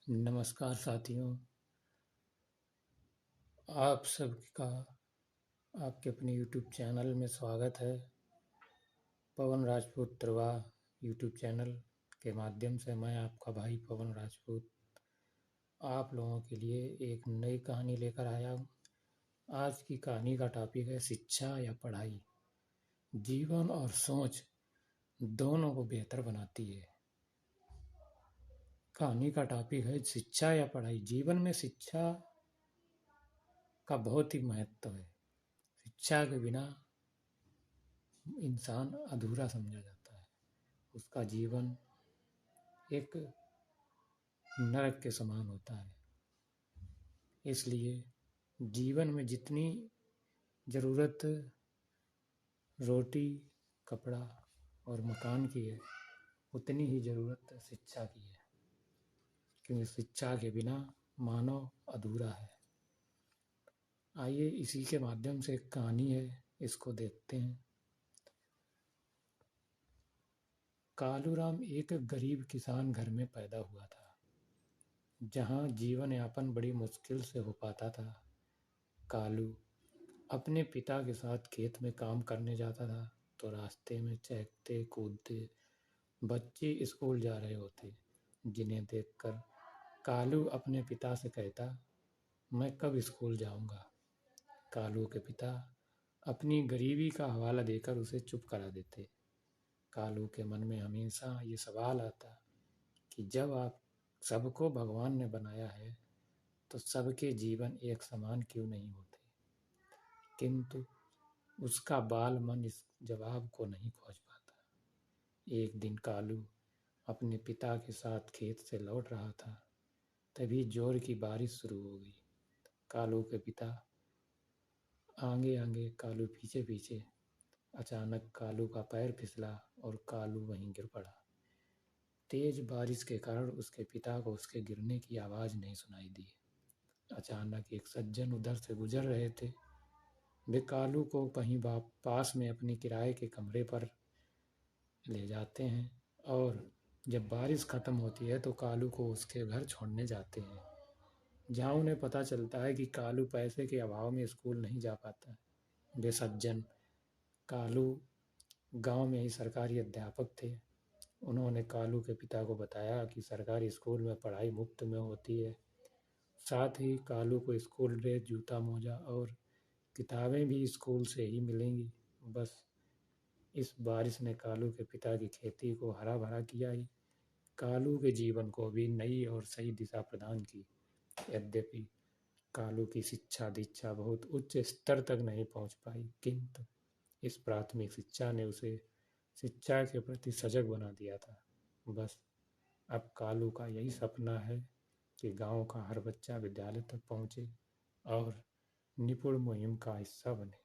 नमस्कार साथियों, आप सबका आपके अपने यूट्यूब चैनल में स्वागत है। पवन राजपूत प्रवाह यूट्यूब चैनल के माध्यम से मैं आपका भाई पवन राजपूत आप लोगों के लिए एक नई कहानी लेकर आया हूँ। आज की कहानी का टॉपिक है शिक्षा या पढ़ाई। जीवन और सोच दोनों को बेहतर बनाती है। कहानी का टॉपिक है शिक्षा या पढ़ाई। जीवन में शिक्षा का बहुत ही महत्व है। शिक्षा के बिना इंसान अधूरा समझा जाता है। उसका जीवन एक नरक के समान होता है। इसलिए जीवन में जितनी ज़रूरत रोटी, कपड़ा और मकान की है, उतनी ही ज़रूरत शिक्षा की है, क्योंकि शिक्षा के बिना मानव अधूरा है। आइए इसी के माध्यम से एक कहानी है, इसको देखते हैं। कालूराम एक गरीब किसान घर में पैदा हुआ था, जहाँ जीवन यापन बड़ी मुश्किल से हो पाता था। कालू अपने पिता के साथ खेत में काम करने जाता था, तो रास्ते में चहकते कूदते बच्चे स्कूल जा रहे होते, जिन्हें देखकर कालू अपने पिता से कहता, मैं कब स्कूल जाऊंगा। कालू के पिता अपनी गरीबी का हवाला देकर उसे चुप करा देते। कालू के मन में हमेशा ये सवाल आता कि जब आप सबको भगवान ने बनाया है, तो सबके जीवन एक समान क्यों नहीं होते। किंतु उसका बाल मन इस जवाब को नहीं खोज पाता। एक दिन कालू अपने पिता के साथ खेत से लौट रहा था, तभी जोर की बारिश शुरू हो गई। कालू के पिता आगे आगे, कालू पीछे पीछे। अचानक कालू का पैर फिसला और कालू वहीं गिर पड़ा। तेज बारिश के कारण उसके पिता को उसके गिरने की आवाज़ नहीं सुनाई दी। अचानक एक सज्जन उधर से गुजर रहे थे। वे कालू को कहीं पास में अपनी किराए के कमरे पर ले जाते हैं, और जब बारिश खत्म होती है तो कालू को उसके घर छोड़ने जाते हैं, जहाँ उन्हें पता चलता है कि कालू पैसे के अभाव में स्कूल नहीं जा पाता। वे सज्जन कालू गांव में ही सरकारी अध्यापक थे। उन्होंने कालू के पिता को बताया कि सरकारी स्कूल में पढ़ाई मुफ्त में होती है, साथ ही कालू को स्कूल ड्रेस, जूता, मोजा और किताबें भी स्कूल से ही मिलेंगी। बस इस बारिश ने कालू के पिता की खेती को हरा भरा किया ही, कालू के जीवन को भी नई और सही दिशा प्रदान की। यद्यपि कालू की शिक्षा दीक्षा बहुत उच्च स्तर तक नहीं पहुंच पाई, किंतु इस प्राथमिक शिक्षा ने उसे शिक्षा के प्रति सजग बना दिया था। बस अब कालू का यही सपना है कि गांव का हर बच्चा विद्यालय तक पहुंचे और निपुण मुहिम का हिस्सा बने।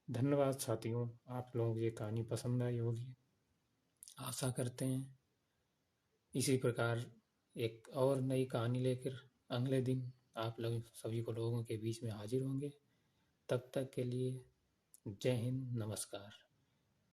धन्यवाद साथियों, आप लोगों को ये कहानी पसंद आई होगी, आशा करते हैं। इसी प्रकार एक और नई कहानी लेकर अगले दिन आप लोग सभी को लोगों के बीच में हाजिर होंगे। तब तक के लिए जय हिंद, नमस्कार।